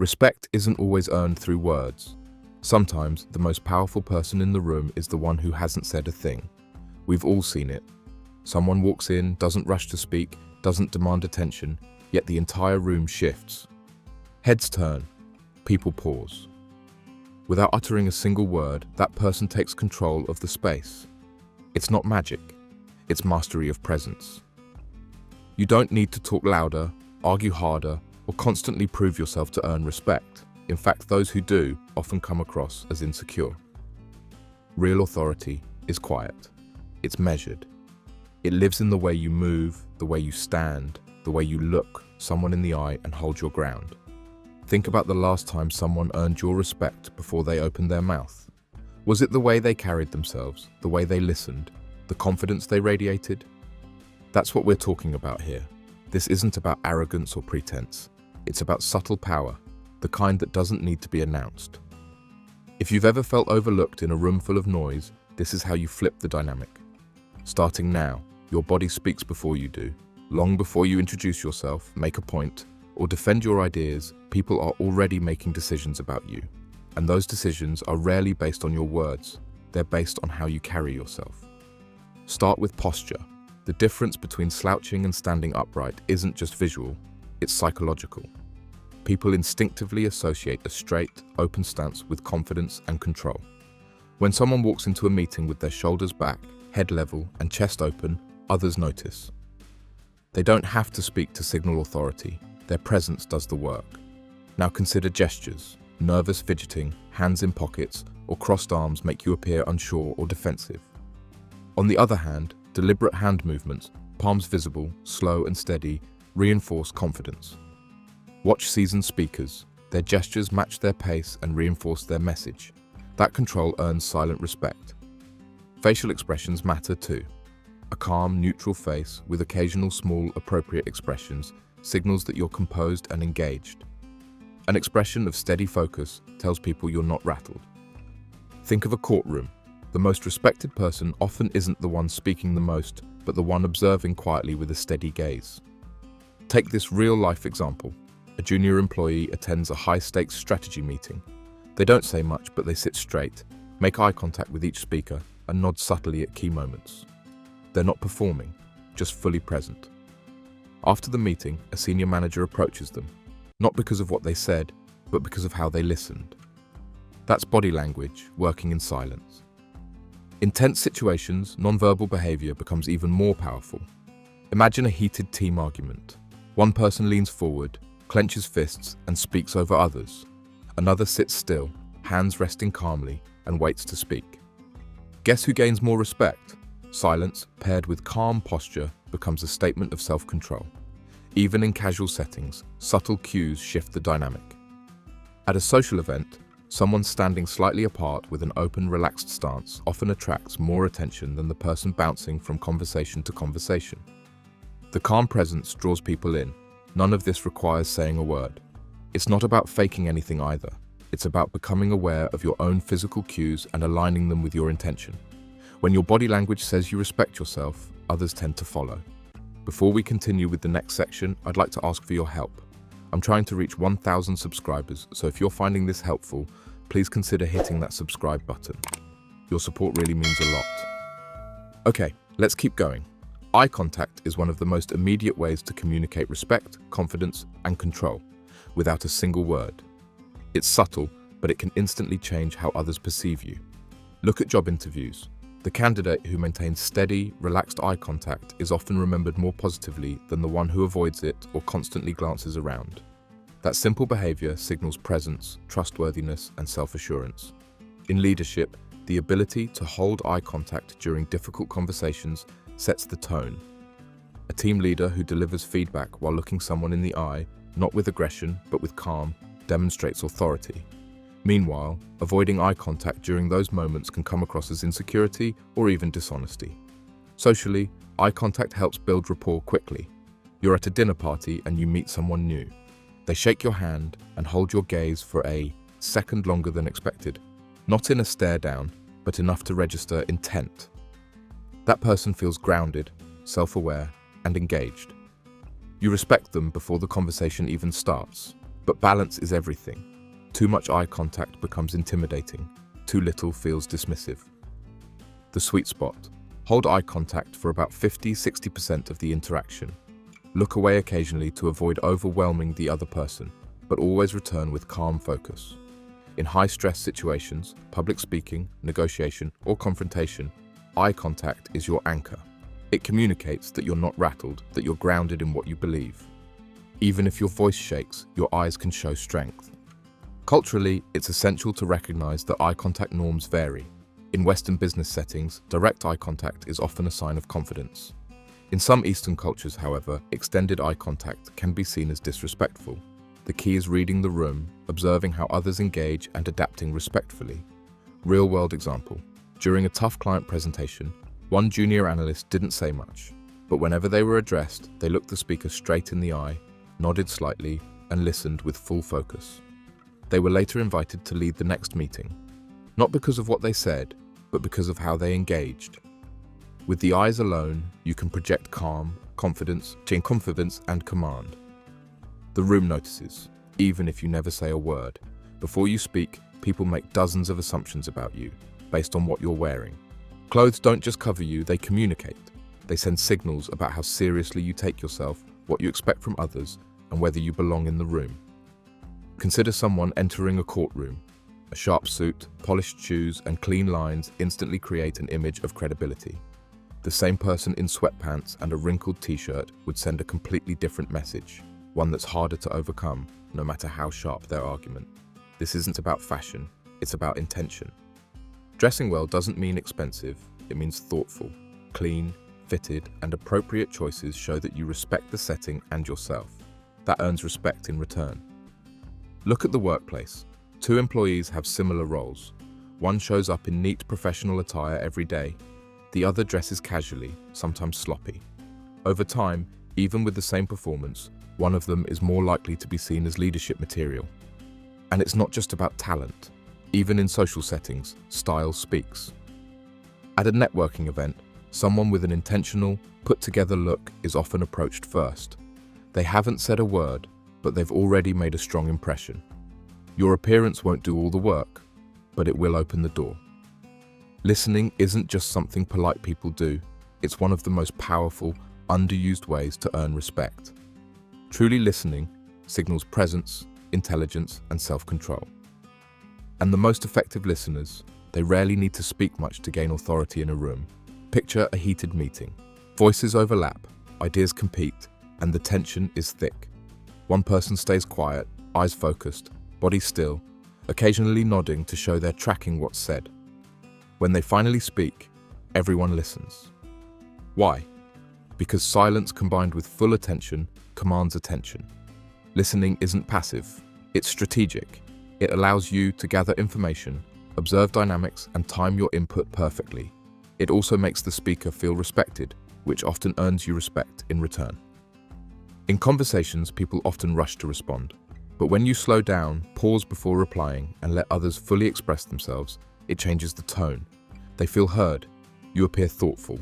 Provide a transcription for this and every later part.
Respect isn't always earned through words. Sometimes the most powerful person in the room is the one who hasn't said a thing. We've all seen it. Someone walks in, doesn't rush to speak, doesn't demand attention, yet the entire room shifts. Heads turn, people pause. Without uttering a single word, that person takes control of the space. It's not magic, it's mastery of presence. You don't need to talk louder, argue harder, or constantly prove yourself to earn respect. In fact, those who do often come across as insecure. Real authority is quiet. It's measured. It lives in the way you move, the way you stand, the way you look someone in the eye and hold your ground. Think about the last time someone earned your respect before they opened their mouth. Was it the way they carried themselves, the way they listened, the confidence they radiated? That's what we're talking about here. This isn't about arrogance or pretense. It's about subtle power, the kind that doesn't need to be announced. If you've ever felt overlooked in a room full of noise, this is how you flip the dynamic. Starting now, your body speaks before you do. Long before you introduce yourself, make a point, or defend your ideas, people are already making decisions about you. And those decisions are rarely based on your words. They're based on how you carry yourself. Start with posture. The difference between slouching and standing upright isn't just visual, it's psychological. People instinctively associate a straight, open stance with confidence and control. When someone walks into a meeting with their shoulders back, head level, and chest open, others notice. They don't have to speak to signal authority. Their presence does the work. Now consider gestures. Nervous fidgeting, hands in pockets, or crossed arms make you appear unsure or defensive. On the other hand, deliberate hand movements, palms visible, slow and steady, reinforce confidence. Watch seasoned speakers. Their gestures match their pace and reinforce their message. That control earns silent respect. Facial expressions matter too. A calm, neutral face with occasional small, appropriate expressions signals that you're composed and engaged. An expression of steady focus tells people you're not rattled. Think of a courtroom. The most respected person often isn't the one speaking the most, but the one observing quietly with a steady gaze. Take this real-life example. A junior employee attends a high-stakes strategy meeting. They don't say much, but they sit straight, make eye contact with each speaker, and nod subtly at key moments. They're not performing, just fully present. After the meeting, a senior manager approaches them, not because of what they said, but because of how they listened. That's body language working in silence. In tense situations, nonverbal behavior becomes even more powerful. Imagine a heated team argument. One person leans forward, clenches fists, and speaks over others. Another sits still, hands resting calmly, and waits to speak. Guess who gains more respect? Silence, paired with calm posture, becomes a statement of self-control. Even in casual settings, subtle cues shift the dynamic. At a social event, someone standing slightly apart with an open, relaxed stance often attracts more attention than the person bouncing from conversation to conversation. The calm presence draws people in. None of this requires saying a word. It's not about faking anything either. It's about becoming aware of your own physical cues and aligning them with your intention. When your body language says you respect yourself, others tend to follow. Before we continue with the next section, I'd like to ask for your help. I'm trying to reach 1,000 subscribers, so if you're finding this helpful, please consider hitting that subscribe button. Your support really means a lot. Okay, let's keep going. Eye contact is one of the most immediate ways to communicate respect, confidence, and control, without a single word. It's subtle, but it can instantly change how others perceive you. Look at job interviews. The candidate who maintains steady, relaxed eye contact is often remembered more positively than the one who avoids it or constantly glances around. That simple behavior signals presence, trustworthiness, and self-assurance. In leadership, the ability to hold eye contact during difficult conversations sets the tone. A team leader who delivers feedback while looking someone in the eye, not with aggression, but with calm, demonstrates authority. Meanwhile, avoiding eye contact during those moments can come across as insecurity or even dishonesty. Socially, eye contact helps build rapport quickly. You're at a dinner party and you meet someone new. They shake your hand and hold your gaze for a second longer than expected, not in a stare down, but enough to register intent. That person feels grounded, self-aware, and engaged. You respect them before the conversation even starts. But balance is everything. Too much eye contact becomes intimidating. Too little feels dismissive. The sweet spot. Hold eye contact for about 50–60% of the interaction. Look away occasionally to avoid overwhelming the other person, but always return with calm focus. In high-stress situations, public speaking, negotiation, or confrontation, eye contact is your anchor. It communicates that you're not rattled, that you're grounded in what you believe. Even if your voice shakes, your eyes can show strength. Culturally, it's essential to recognize that eye contact norms vary. In Western business settings, direct eye contact is often a sign of confidence. In some Eastern cultures, however, extended eye contact can be seen as disrespectful. The key is reading the room, observing how others engage, and adapting respectfully. Real-world example. During a tough client presentation, one junior analyst didn't say much, but whenever they were addressed, they looked the speaker straight in the eye, nodded slightly, and listened with full focus. They were later invited to lead the next meeting, not because of what they said, but because of how they engaged. With the eyes alone, you can project calm, confidence, and command. The room notices, even if you never say a word. Before you speak, people make dozens of assumptions about you, based on what you're wearing. Clothes don't just cover you, they communicate. They send signals about how seriously you take yourself, what you expect from others, and whether you belong in the room. Consider someone entering a courtroom. A sharp suit, polished shoes, and clean lines instantly create an image of credibility. The same person in sweatpants and a wrinkled t-shirt would send a completely different message, one that's harder to overcome, no matter how sharp their argument. This isn't about fashion, it's about intention. Dressing well doesn't mean expensive, it means thoughtful, clean, fitted, and appropriate choices show that you respect the setting and yourself. That earns respect in return. Look at the workplace. Two employees have similar roles. One shows up in neat professional attire every day. The other dresses casually, sometimes sloppy. Over time, even with the same performance, one of them is more likely to be seen as leadership material. And it's not just about talent. Even in social settings, style speaks. At a networking event, someone with an intentional, put-together look is often approached first. They haven't said a word, but they've already made a strong impression. Your appearance won't do all the work, but it will open the door. Listening isn't just something polite people do, it's one of the most powerful, underused ways to earn respect. Truly listening signals presence, intelligence, and self-control. And the most effective listeners, they rarely need to speak much to gain authority in a room. Picture a heated meeting. Voices overlap, ideas compete, and the tension is thick. One person stays quiet, eyes focused, body still, occasionally nodding to show they're tracking what's said. When they finally speak, everyone listens. Why? Because silence combined with full attention commands attention. Listening isn't passive, it's strategic. It allows you to gather information, observe dynamics, and time your input perfectly. It also makes the speaker feel respected, which often earns you respect in return. In conversations, people often rush to respond. But when you slow down, pause before replying, and let others fully express themselves, it changes the tone. They feel heard. You appear thoughtful.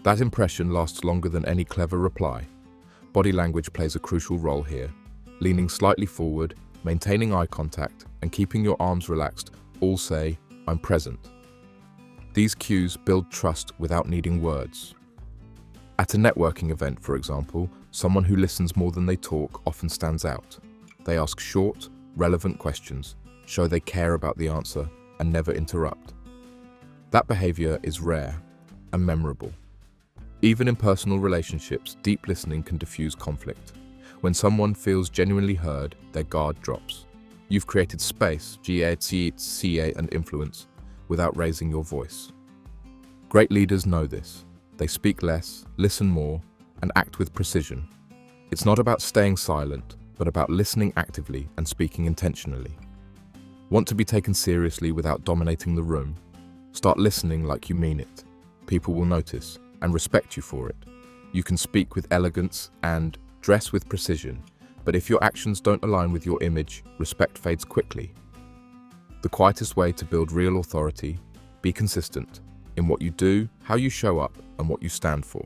That impression lasts longer than any clever reply. Body language plays a crucial role here. Leaning slightly forward, maintaining eye contact, and keeping your arms relaxed all say, "I'm present." These cues build trust without needing words. At a networking event, for example, someone who listens more than they talk often stands out. They ask short, relevant questions, show they care about the answer, and never interrupt. That behavior is rare and memorable. Even in personal relationships, deep listening can diffuse conflict. When someone feels genuinely heard, their guard drops. You've created space, and influence, without raising your voice. Great leaders know this. They speak less, listen more, and act with precision. It's not about staying silent, but about listening actively and speaking intentionally. Want to be taken seriously without dominating the room? Start listening like you mean it. People will notice and respect you for it. You can speak with elegance and dress with precision, but if your actions don't align with your image, respect fades quickly. The quietest way to build real authority: be consistent in what you do, how you show up, and what you stand for.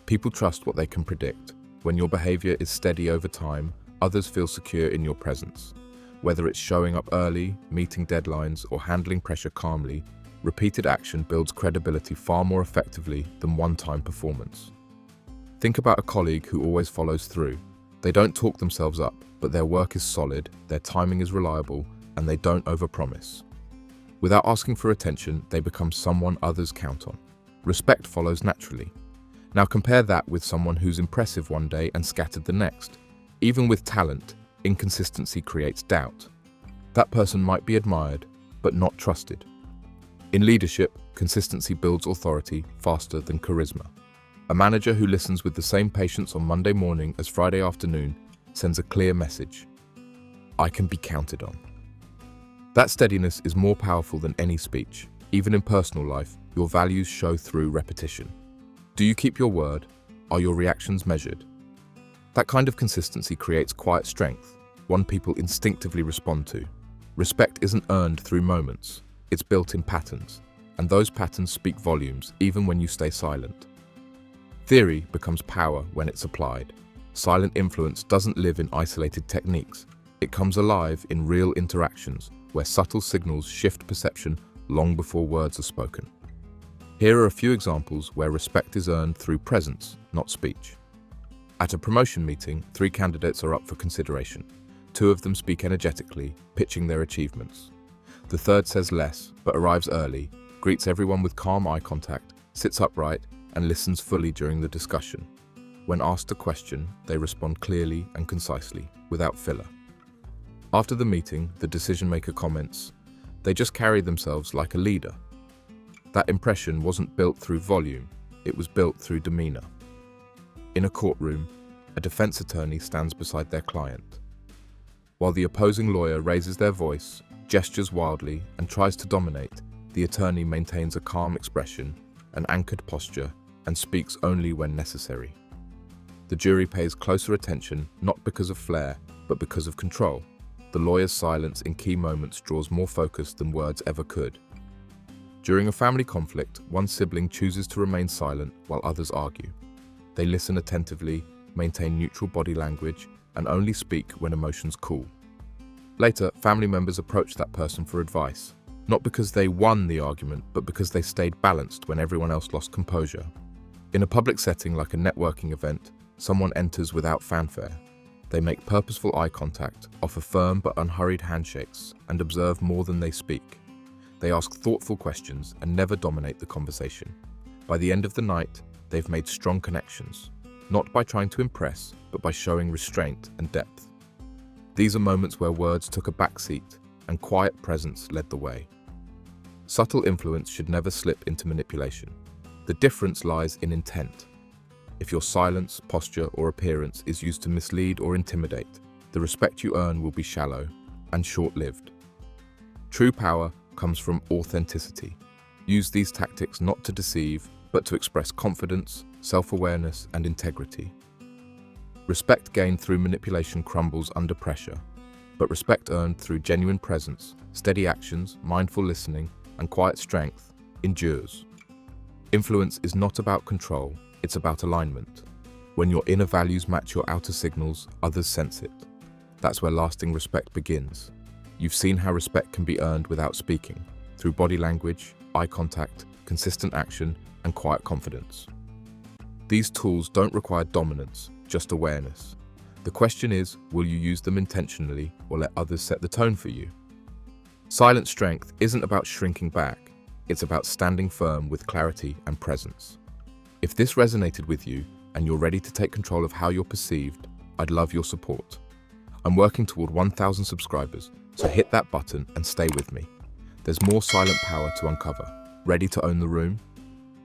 People trust what they can predict. When your behavior is steady over time, others feel secure in your presence. Whether it's showing up early, meeting deadlines, or handling pressure calmly, repeated action builds credibility far more effectively than one-time performance. Think about a colleague who always follows through. They don't talk themselves up, but their work is solid, their timing is reliable, and they don't overpromise. Without asking for attention, they become someone others count on. Respect follows naturally. Now compare that with someone who's impressive one day and scattered the next. Even with talent, inconsistency creates doubt. That person might be admired, but not trusted. In leadership, consistency builds authority faster than charisma. A manager who listens with the same patience on Monday morning as Friday afternoon sends a clear message: I can be counted on. That steadiness is more powerful than any speech. Even in personal life, your values show through repetition. Do you keep your word? Are your reactions measured? That kind of consistency creates quiet strength, one people instinctively respond to. Respect isn't earned through moments, it's built in patterns, and those patterns speak volumes even when you stay silent. Theory becomes power when it's applied. Silent influence doesn't live in isolated techniques. It comes alive in real interactions, where subtle signals shift perception long before words are spoken. Here are a few examples where respect is earned through presence, not speech. At a promotion meeting, 3 candidates are up for consideration. 2 of them speak energetically, pitching their achievements. The third says less, but arrives early, greets everyone with calm eye contact, sits upright, and listens fully during the discussion. When asked a question, they respond clearly and concisely, without filler. After the meeting, the decision-maker comments, "They just carry themselves like a leader." That impression wasn't built through volume, it was built through demeanor. In a courtroom, a defense attorney stands beside their client. While the opposing lawyer raises their voice, gestures wildly, and tries to dominate, the attorney maintains a calm expression, an anchored posture, and speaks only when necessary. The jury pays closer attention not because of flair, but because of control. The lawyer's silence in key moments draws more focus than words ever could. During a family conflict, one sibling chooses to remain silent while others argue. They listen attentively, maintain neutral body language, and only speak when emotions cool. Later, family members approach that person for advice, not because they won the argument, but because they stayed balanced when everyone else lost composure. In a public setting like a networking event, someone enters without fanfare. They make purposeful eye contact, offer firm but unhurried handshakes, and observe more than they speak. They ask thoughtful questions and never dominate the conversation. By the end of the night, they've made strong connections, not by trying to impress, but by showing restraint and depth. These are moments where words took a backseat and quiet presence led the way. Subtle influence should never slip into manipulation. The difference lies in intent. If your silence, posture, or appearance is used to mislead or intimidate, the respect you earn will be shallow and short-lived. True power comes from authenticity. Use these tactics not to deceive, but to express confidence, self-awareness, and integrity. Respect gained through manipulation crumbles under pressure, but respect earned through genuine presence, steady actions, mindful listening, and quiet strength endures. Influence is not about control, it's about alignment. When your inner values match your outer signals, others sense it. That's where lasting respect begins. You've seen how respect can be earned without speaking, through body language, eye contact, consistent action, and quiet confidence. These tools don't require dominance, just awareness. The question is, will you use them intentionally or let others set the tone for you? Silent strength isn't about shrinking back, it's about standing firm with clarity and presence. If this resonated with you and you're ready to take control of how you're perceived, I'd love your support. I'm working toward 1,000 subscribers, so hit that button and stay with me. There's more silent power to uncover. Ready to own the room?